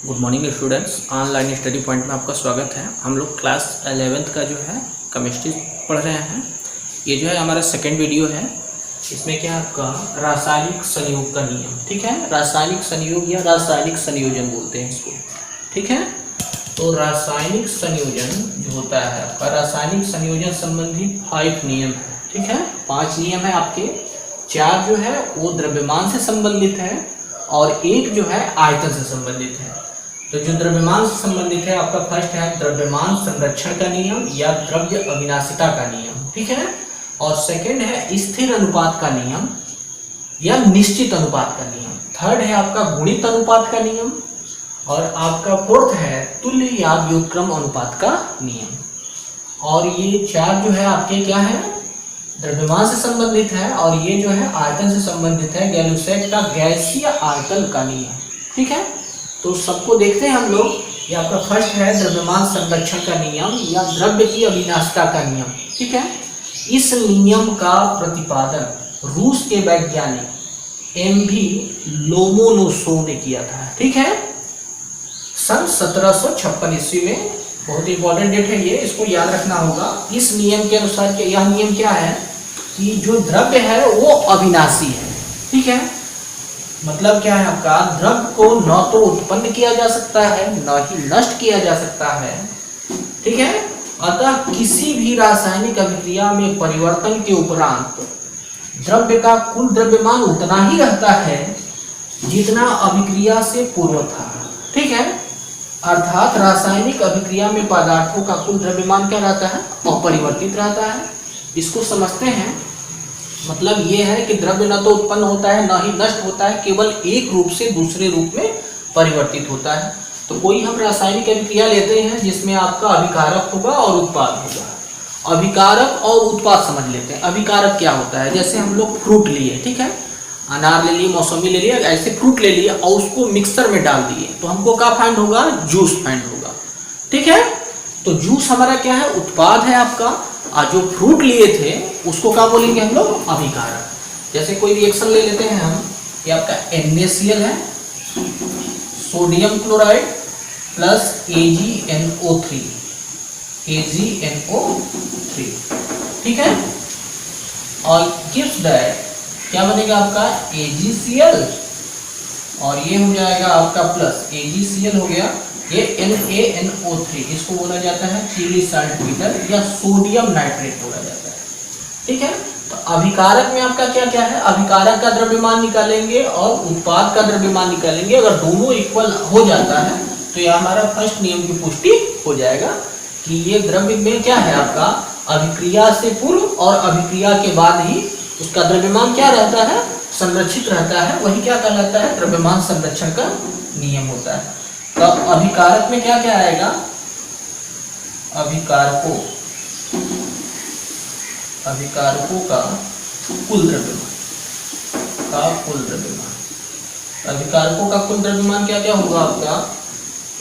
Good morning students, online study point में आपका स्वागत है। हम लोग क्लास 11th का जो है केमिस्ट्री पढ़ रहे हैं। ये जो है हमारा सेकंड वीडियो है। इसमें क्या आपका रासायनिक संयोग का नियम, ठीक है। रासायनिक संयोग या रासायनिक संयोजन बोलते हैं इसको, ठीक है। तो रासायनिक संयोजन जो होता है आपका, रासायनिक संयोजन संबंधी 5 नियम है, ठीक है। 5 नियम है आपके। 4 जो है वो द्रव्यमान से संबंधित है और 1 जो है आयतन से संबंधित है। तो जो द्रव्यमान से संबंधित है आपका फर्स्ट है द्रव्यमान संरक्षण का नियम या द्रव्य अविनाशिता का नियम, ठीक है। और सेकंड है स्थिर अनुपात का नियम या निश्चित अनुपात का नियम। थर्ड है आपका गुणित अनुपात का नियम और आपका फोर्थ है तुल्य या व्युत्क्रम अनुपात का नियम। और ये 4 जो है आपके क्या है, द्रव्यमान से संबंधित है और ये जो है आयतन से संबंधित है, गैलुसैक का गैसीय आयतन का नियम, ठीक है। तो सबको देखते हैं हम लोग। ये आपका फर्स्ट है द्रव्यमान संरक्षण का नियम या द्रव्य की अविनाशिता का नियम, ठीक है। इस नियम का प्रतिपादन रूस के वैज्ञानिक एमवी लोमोनोसोव ने किया था, ठीक है, सन 1756 ईस्वी में। बहुत इंपॉर्टेंट डेट है ये, इसको याद रखना होगा। इस नियम के अनुसार यह नियम क्या है कि जो द्रव्य है वो अविनाशी है, ठीक है। मतलब क्या है आपका, द्रव्य को न तो उत्पन्न किया जा सकता है न ही नष्ट किया जा सकता है, ठीक है। अतः किसी भी रासायनिक अभिक्रिया में परिवर्तन के उपरांत द्रव्य का कुल द्रव्यमान उतना ही रहता है जितना अभिक्रिया से पूर्व था, ठीक है। अर्थात रासायनिक अभिक्रिया में पदार्थों का कुल द्रव्यमान क्या रहता है, अपरिवर्तित रहता है। इसको समझते हैं। मतलब ये है कि द्रव्य न तो उत्पन्न होता है न ही नष्ट होता है, केवल एक रूप से दूसरे रूप में परिवर्तित होता है। तो कोई हम रासायनिक अभिक्रिया लेते हैं जिसमें आपका अभिकारक होगा और उत्पाद होगा। अभिकारक और उत्पाद समझ लेते हैं। अभिकारक क्या होता है, जैसे हम लोग फ्रूट लिए, ठीक है, अनार ले लिए, मौसमी ले लिए, ऐसे फ्रूट ले लिए और उसको मिक्सर में डाल दिए तो हमको क्या फाइंड होगा, जूस फाइंड होगा, ठीक है। तो जूस हमारा क्या है, उत्पाद है आपका। और जो फ्रूट लिए थे उसको क्या बोलेंगे हम लोग, अभिकारक। जैसे कोई रिएक्शन ले लेते हैं हम, ये आपका NaCl है, सोडियम क्लोराइड प्लस AgNO3, ठीक है। और गिव्स दैट क्या बनेगा आपका AgCl और ये हो जाएगा आपका प्लस AgCl हो गया, ये NaNO3, इसको बोला जाता है चीनी साल्टपीटर या सोडियम नाइट्रेट बोला जाता है, ठीक है। तो अभिकारक में आपका क्या क्या है, अभिकारक का द्रव्यमान निकालेंगे और उत्पाद का द्रव्यमान निकालेंगे। अगर दोनों इक्वल हो जाता है तो यह हमारा फर्स्ट नियम की पुष्टि हो जाएगा कि ये द्रव्य में क्या है आपका, अभिक्रिया से पूर्व और अभिक्रिया के बाद ही उसका द्रव्यमान क्या रहता है, संरक्षित रहता है। वही क्या कहलाता है, द्रव्यमान संरक्षण का नियम होता है। तो अभिकारक में क्या क्या आएगा, अभिकारकों का कुल द्रव्यमान, अभिकारकों का कुल द्रव्यमान क्या क्या होगा आपका,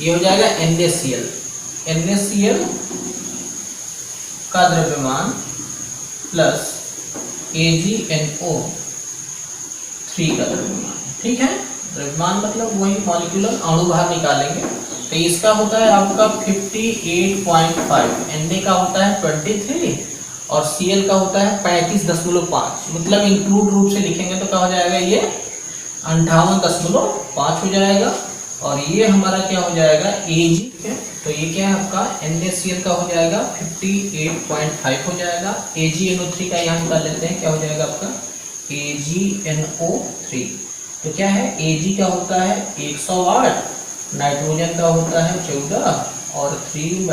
ये हो जाएगा NaCl का द्रव्यमान प्लस AgNO3 का द्रव्यमान, ठीक है। द्रव्यमान मतलब वही मॉलिक्यूलर अणु बाहर निकालेंगे। तो इसका होता है आपका 58.5, Na का होता है 23 और Cl का होता है 35.5। मतलब इंक्लूड रूप से लिखेंगे तो क्या हो जाएगा, ये 58.5 हो जाएगा। और ये हमारा क्या हो जाएगा, Ag, ठीक है। तो ये क्या है आपका NaCl का हो जाएगा 58.5 हो जाएगा। AgNO3 का यहाँ निकाल लेते हैं, क्या हो जाएगा आपका AgNO3। तो क्या है, Ag का होता है 108, नाइट्रोजन का होता है 14 और 3 ×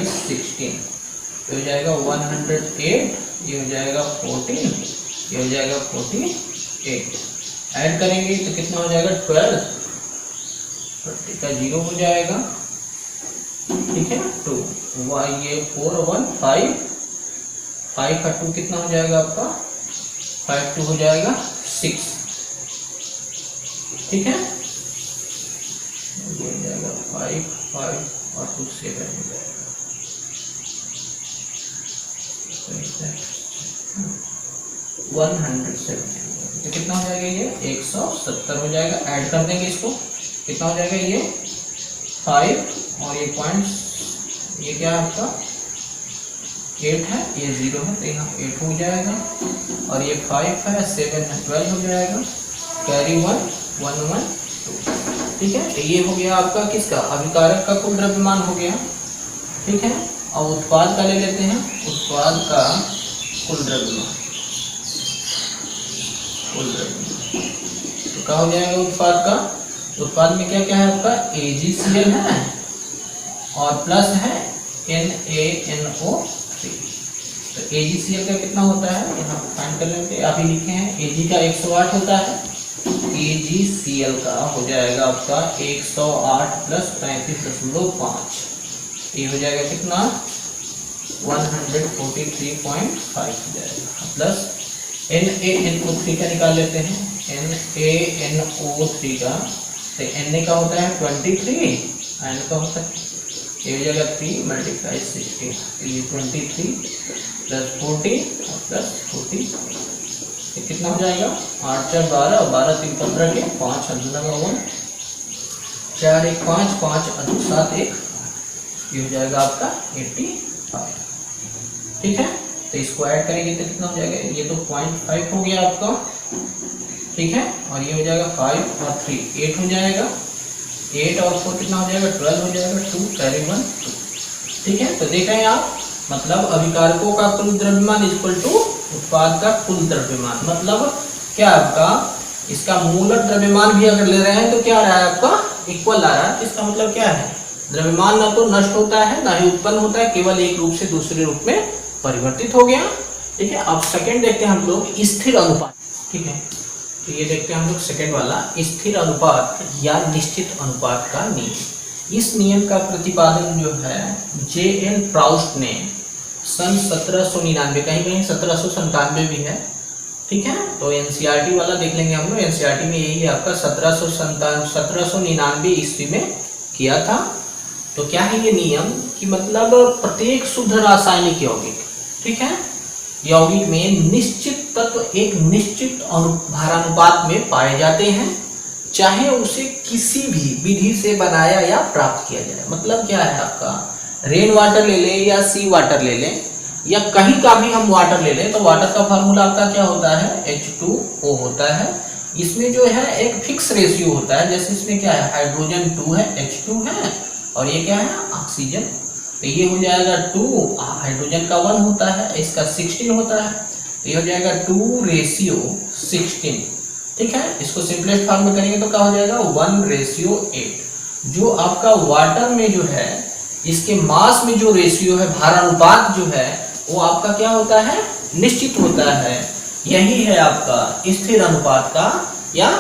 16 तो हो जाएगा 108, ये हो जाएगा 14, ये हो जाएगा 48। ऐड करेंगे तो कितना हो जाएगा 12, 20 का 0 हो जाएगा, ठीक है। 2 ये 4 1 5 का 2 कितना हो जाएगा आपका, 5 2 हो जाएगा 6, ठीक है। ये हो जाएगा 5 5 और 2 7 हो जाएगा, 170। तो कितना हो जाएगा, ये 170 हो जाएगा। ऐड कर देंगे इसको, कितना हो जाएगा, ये 5 और ये पॉइंट, ये क्या है आपका 8 है, ये 0 है तो यहाँ 8 हो जाएगा, और ये 5 है, 7 है, 12 हो जाएगा, कैरी 1 1 1 2। ठीक है, तो ये हो गया आपका किसका, अभिकारक का कुल द्रव्यमान हो गया। ठीक है, अब उत्पाद का ले लेते हैं, उत्पाद का कुल द्रव्यमान, तो क्या हो जाएगा उत्पाद का, उत्पाद में क्या क्या है आपका AgCl है और प्लस है NaNO3। तो AgCl का कितना होता है यहाँ फाइंड कर लेंगे, अभी लिखे हैं Ag का 108 होता है, AgCl का हो जाएगा आपका 108 प्लस 35.5, ये हो जाएगा कितना 143.5 हो जाएगा, प्लस NaNO3 का निकाल लेते हैं, NaNO3 का तो Na का होता है 23, N का होता है, ये हो जाएगा 3 × 60, ये 23 प्लस 40 और प्लस 40, ये कितना हो जाएगा 8 4 12 और 12 3 15 के 5 लगा 1 4 1 5 5 7 1, ये हो जाएगा आपका 85। ठीक है, तो इसको ऐड करेंगे तो कितना हो जाएगा, ये तो 0.5 हो गया आपका। ठीक है, और ये हो जाएगा 5 और 3 8 हो जाएगा, 8 और 4 कितना हो जाएगा 12 हो जाएगा, 2 कैरी 1 2। ठीक है, तो देख रहे हैं आप, मतलब अभिकारकों का कुल द्रव्यमान इक्वल टू उत्पाद का कुल द्रव्यमान, मतलब क्या आपका इसका मूलक द्रव्यमान भी अगर ले रहे हैं तो क्या आ रहा है आपका इक्वल आ रहा है। इसका मतलब क्या है, द्रव्यमान ना तो नष्ट होता है ना ही उत्पन्न होता है, केवल एक रूप से दूसरे रूप में परिवर्तित हो गया। ठीक है, अब सेकंड देखते हैं हम लोग स्थिर अनुपात। ठीक है, तो ये देखते हैं हम लोग सेकंड वाला स्थिर अनुपात या निश्चित अनुपात का नियम। इस नियम का प्रतिपादन जो है J.N. प्राउस्ट ने सन 1799, कहीं कहीं 1797 भी है। ठीक है, तो NCERT वाला देख लेंगे हम लोग, NCERT में यही है आपका 1799 ईस्वी में किया था। तो क्या है ये नियम कि मतलब प्रत्येक शुद्ध रासायनिक यौगिक, ठीक है, यौगिक में निश्चित तत्व एक निश्चित भारानुपात में पाए जाते हैं, चाहे उसे किसी भी विधि से बनाया या प्राप्त किया जाए। मतलब क्या है आपका, रेन वाटर ले लें या सी वाटर ले लें या कहीं का भी हम वाटर ले लें, तो वाटर का फार्मूला आपका क्या होता है H2O होता है। इसमें जो है एक फिक्स रेशियो होता है, जैसे इसमें क्या है हाइड्रोजन 2 है, H2 है, और ये क्या है ऑक्सीजन, तो ये हो जाएगा 2, हाइड्रोजन का 1 होता है, इसका 16 होता है, तो ये हो जाएगा 2:16। ठीक है, इसको सिंपलेस्ट फॉर्म में करेंगे तो क्या हो जाएगा 1:8। जो आपका वाटर में जो है इसके मास में जो रेशियो है, भारानुपात जो है वो आपका क्या होता है निश्चित होता है। यही है आपका स्थिर अनुपात का या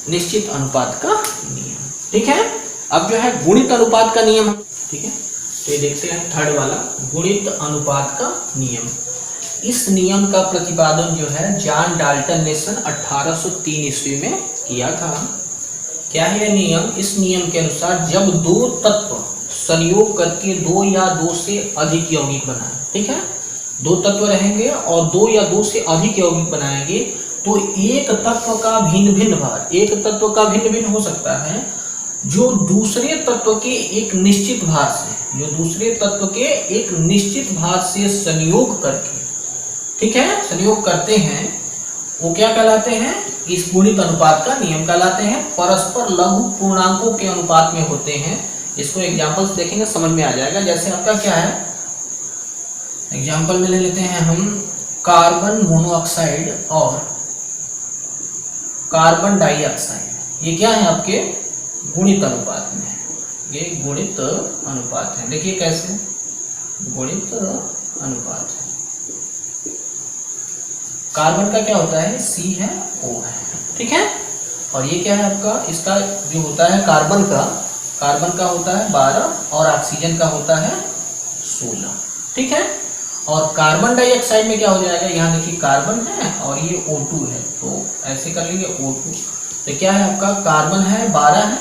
निश्चित अनुपात का नियम। ठीक है, अब जो है गुणित अनुपात का नियम। ठीक है, तो ये देखते हैं थर्ड वाला गुणित अनुपात का नियम। इस नियम का प्रतिपादन जो है जॉन डाल्टन ने सन 1803 ईस्वी में किया था। क्या है यह नियम, इस नियम के अनुसार जब दो तत्व संयोग करके 2 या 2 से अधिक यौगिक बनाए, ठीक है, 2 तत्व रहेंगे और 2 या 2 से अधिक यौगिक बनाएंगे, तो एक तत्व का भिन्न भिन्न भार, एक तत्व का भिन्न भिन्न हो सकता है जो दूसरे तत्व के एक निश्चित भार से, जो दूसरे तत्व के एक निश्चित भार से संयोग करके, ठीक है, संयोग करते हैं, वो क्या कहलाते हैं, इस गुणित अनुपात का नियम कहलाते हैं। परस्पर लघु पूर्णांकों के अनुपात में होते हैं। इसको एग्जांपल्स देखेंगे समझ में आ जाएगा। जैसे आपका क्या है, एग्जांपल में ले लेते हैं हम कार्बन मोनोऑक्साइड और कार्बन डाइऑक्साइड। ये क्या है आपके गुणित अनुपात में, ये गुणित अनुपात है। देखिए कैसे गुणित अनुपात है। कार्बन का क्या होता है C है O है, ठीक है, और ये क्या है आपका, इसका जो होता है कार्बन का होता है 12 और ऑक्सीजन का होता है 16, ठीक है। और कार्बन डाइऑक्साइड में क्या हो जाएगा, यहाँ देखिए कार्बन है और ये O2 है, तो ऐसे कर लेंगे O2, तो क्या है आपका कार्बन है 12 है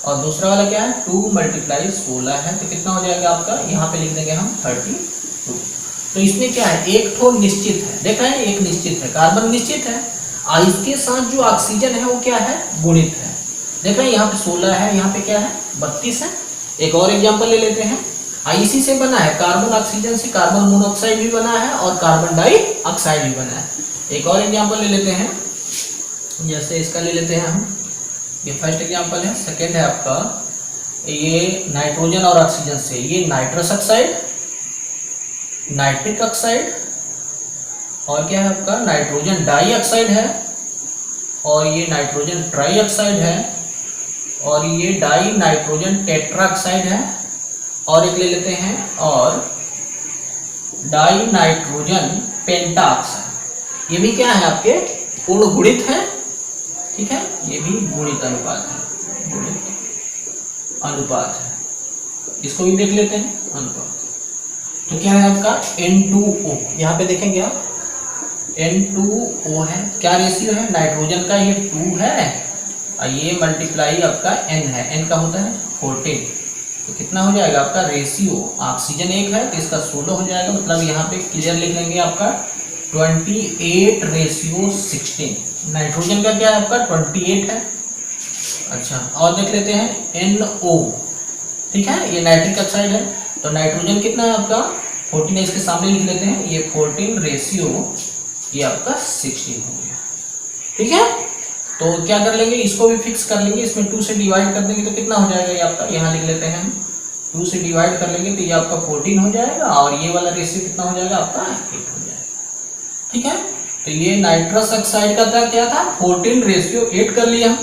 और दूसरा वाला क्या है 2 × 16 है, तो कितना हो जाएगा आपका, यहाँ पे लिख देंगे हम 32। तो इसमें क्या है, एक तो निश्चित है, देख रहे हैं एक निश्चित है, कार्बन निश्चित है, और इसके साथ जो ऑक्सीजन है वो क्या है गुणित है। देख रहे हैं यहाँ पे 16 है, यहाँ पे क्या है 32 है, एक और एग्जांपल ले लेते हैं। इसी से बना है, कार्बन ऑक्सीजन से कार्बन मोनोऑक्साइड भी बना है और कार्बन डाइऑक्साइड भी बना है। एक और एग्जांपल ले लेते हैं, जैसे इसका ले लेते हैं हम, ये फर्स्ट एग्जांपल है। सेकंड है आपका ये नाइट्रोजन और ऑक्सीजन से, ये नाइट्रस ऑक्साइड, नाइट्रिक ऑक्साइड, और क्या है आपका नाइट्रोजन डाइऑक्साइड है, और ये नाइट्रोजन ट्राइऑक्साइड है, और ये डाई नाइट्रोजन टेट्राऑक्साइड है, और एक ले लेते हैं और डाई नाइट्रोजन पेंटाऑक्साइड। ये भी क्या है आपके पूर्ण गुणित है, ठीक है, ये भी गुणित अनुपात है, गुणित अनुपात है। इसको भी देख लेते हैं अनुपात। तो क्या है आपका N2O, यहाँ पे देखेंगे आप N2O है, क्या रेशियो है, नाइट्रोजन का ये 2 है और ये मल्टीप्लाई आपका N है, N का होता है 14, तो कितना हो जाएगा आपका रेशियो, ऑक्सीजन 1 है तो इसका 16 हो जाएगा, मतलब यहाँ पे क्लियर लिख लेंगे आपका 28:16। नाइट्रोजन का क्या है आपका 28 है। अच्छा, और देख लेते हैं NO, ठीक है, ये नाइट्रिक ऑक्साइड है, तो नाइट्रोजन कितना है आपका 14 है, इसके सामने लिख लेते हैं, ये 14 रेशियो ये आपका 16 हो गया, ठीक है। तो क्या कर लेंगे, इसको भी फिक्स कर लेंगे, इसमें 2 से डिवाइड कर देंगे तो कितना हो जाएगा, ये आपका यहाँ लिख लेते हैं हम, 2 से डिवाइड कर लेंगे तो ये आपका 14 हो जाएगा, और ये वाला रेशियो कितना हो जाएगा आपका 8 हो जाएगा, ठीक है। तो ये नाइट्रस ऑक्साइड का था क्या था 14 रेशियो 8 कर लिया,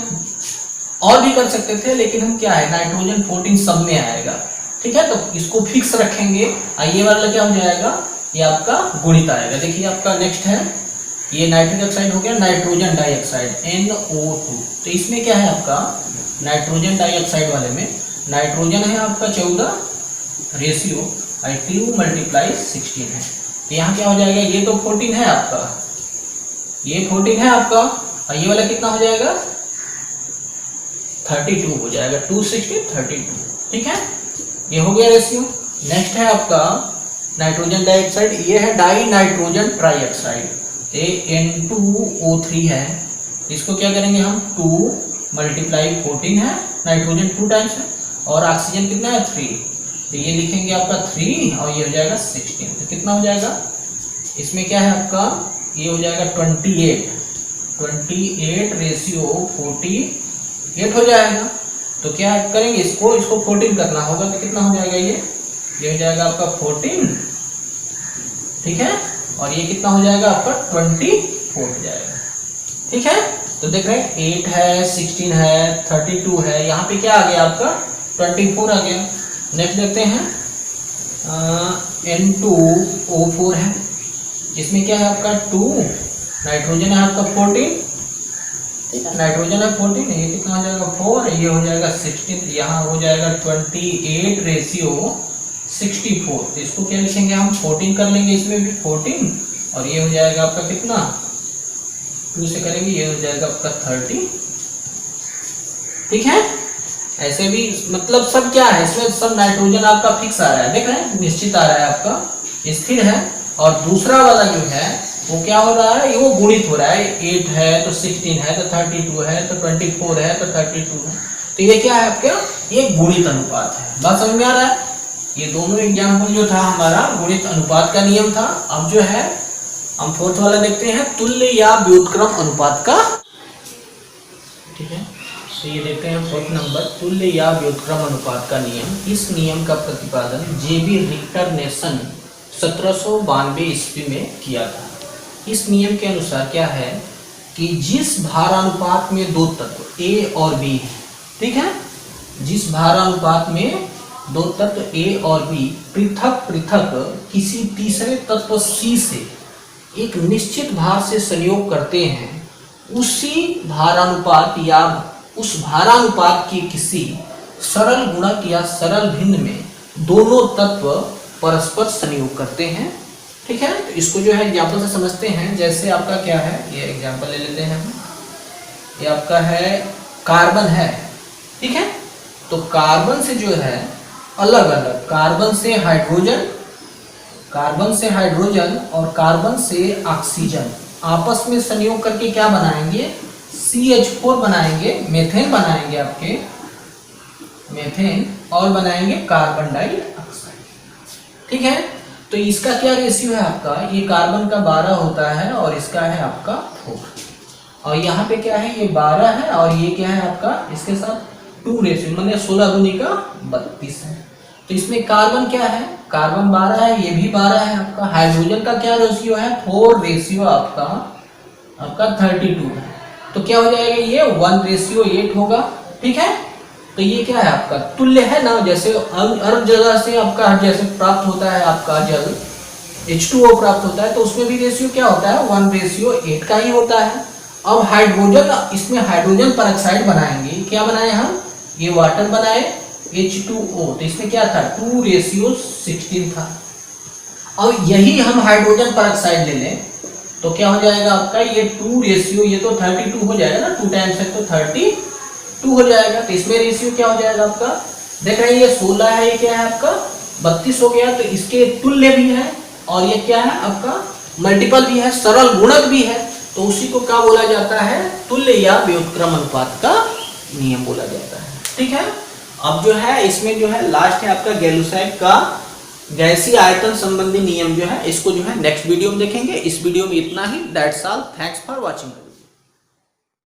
और भी कर सकते थे लेकिन हम क्या है नाइट्रोजन 14 सब में आएगा, ठीक है, तो इसको फिक्स रखेंगे। ये वाला क्या हो जाएगा, ये आपका गुणित आएगा। देखिए आपका नेक्स्ट है, ये नाइट्रिक ऑक्साइड हो गया, नाइट्रोजन डाइऑक्साइड NO2, तो इसमें क्या है आपका नाइट्रोजन डाइऑक्साइड वाले में नाइट्रोजन है आपका 14 रेशियो 2 मल्टीप्लाई 16 है, तो यहाँ क्या हो जाएगा, ये तो 14 है आपका, ये 14 है आपका, और ये वाला कितना हो जाएगा 32 हो जाएगा, 2 16 32, ठीक है, ये हो गया रेशियो। नेक्स्ट है आपका नाइट्रोजन डाइऑक्साइड, ये है डाई नाइट्रोजन ट्राइऑक्साइड, ये N2O3 है, इसको क्या करेंगे हम 2 मल्टीप्लाई 14 है, नाइट्रोजन 2 टाइम्स है, और ऑक्सीजन कितना है 3, तो ये लिखेंगे आपका 3 और ये हो जाएगा 16, तो कितना हो जाएगा, इसमें क्या है आपका ये हो जाएगा 28 रेशियो 48 हो जाएगा। तो क्या करेंगे, इसको 14 करना होगा, तो कितना हो जाएगा, ये हो जाएगा आपका 14, ठीक है, और ये कितना हो जाएगा आपका 24 हो जाएगा, ठीक है। तो देख रहे हैं 8 है, 16 है, 32 है, यहाँ पे क्या आ गया आपका 24 आ गया। नेक्स्ट देखते हैं N2O4 है, इसमें क्या है आपका 2, नाइट्रोजन है आपका 14, ठीक है, नाइट्रोजन है 14, ये कितना हो जाएगा 4, ये हो जाएगा 16, यहाँ हो जाएगा 28 रेशियो 64, तो इसको क्या लिखेंगे हम 14 कर लेंगे, इसमें भी 14, और ये हो जाएगा आपका कितना 2 से करेंगे, ये हो जाएगा आपका 30, ठीक है। ऐसे भी मतलब सब क्या है, इसमें सब नाइट्रोजन आपका फिक्स आ रहा है, देख रहे हैं निश्चित आ रहा है आपका स्थिर है, और दूसरा वाला जो है वो क्या हो रहा है, वो गुणित हो रहा है, 8 है तो 16 है तो 32 है तो 24 है तो 32 है, तो ये क्या है आपका ये गुणित अनुपात है। बात समझ में आ रहा है, ये दोनों एग्जाम्पल जो था हमारा गुणित अनुपात का नियम था। अब जो है हम फोर्थ वाला देखते हैं, तुल्य या व्युत्क्रम अनुपात का, ठीक है, तो ये देखते हैं फोर्थ नंबर, तुल्य या व्युत्क्रम अनुपात का नियम। इस नियम का प्रतिपादन JB रिक्टर ने सन 1792 ईस्वी में किया था। इस नियम के अनुसार क्या है कि जिस भारानुपात में दो तत्व A और B है, ठीक है, जिस भारानुपात में दो तत्व A और B पृथक पृथक किसी तीसरे तत्व C से एक निश्चित भार से संयोग करते हैं, उसी भारानुपात या उस भारानुपात के किसी सरल गुणक या सरल भिन्न में दोनों तत्व परस्पर संयोग करते हैं, ठीक है। तो इसको जो है एग्जाम्पल से समझते हैं। जैसे आपका क्या है, ये एग्जाम्पल ले लेते हैं हम, ये आपका है कार्बन है, ठीक है, तो कार्बन से जो है अलग अलग, कार्बन से हाइड्रोजन और कार्बन से ऑक्सीजन आपस में संयोग करके क्या बनाएंगे, CH4 बनाएंगे, मेथेन बनाएंगे, आपके मेथेन और बनाएंगे कार्बन डाइऑक्साइड। ठीक है, तो इसका क्या रेशियो है आपका, ये कार्बन का 12 होता है और इसका है आपका 4, और यहाँ पे क्या है, ये 12 है और ये क्या है आपका इसके साथ 2 रेशियो, मतलब 16 दूनी का 32 है। तो इसमें कार्बन क्या है, कार्बन 12 है, ये भी 12 है आपका। हाइड्रोजन का क्या रेशियो है, 4 रेशियो आपका 32 है। तो क्या हो जाएगा, ये 1:8 होगा। ठीक है, तो ये क्या है आपका तुल्य है ना, जैसे हर जगह से आपका जैसे प्राप्त होता है आपका जल H2O प्राप्त होता है, तो उसमें भी रेशियो क्या होता है, 1:8 का ही होता है। अब हाइड्रोजन, इसमें हाइड्रोजन परऑक्साइड बनाएंगे, क्या बनाए हम, ये वाटर बनाए H2O, तो इसमें क्या था 2:16 था। अब यही हम हाइड्रोजन परऑक्साइड ले लें तो क्या हो जाएगा आपका, ये 2 रेशियो, ये तो 32 हो जाएगा ना, 2 टाइम्स है तो 32 हो जाएगा। तो इसमें रेशियो क्या हो जाएगा आपका, देख रहे हैं ये 16 है, ये क्या है आपका 32 हो गया। तो इसके तुल्य भी है और ये क्या है आपका मल्टीपल भी है, सरल गुणक भी है। तो उसी को क्या बोला जाता है, तुल्य या व्युत्क्रम अनुपात का नियम बोला जाता है। ठीक है, अब जो है इसमें जो है लास्ट है आपका गैलुसाइड का गैसीय आयतन संबंधी नियम जो है, इसको जो है नेक्स्ट वीडियो में देखेंगे। इस वीडियो में इतना ही, that's all, thanks for watching.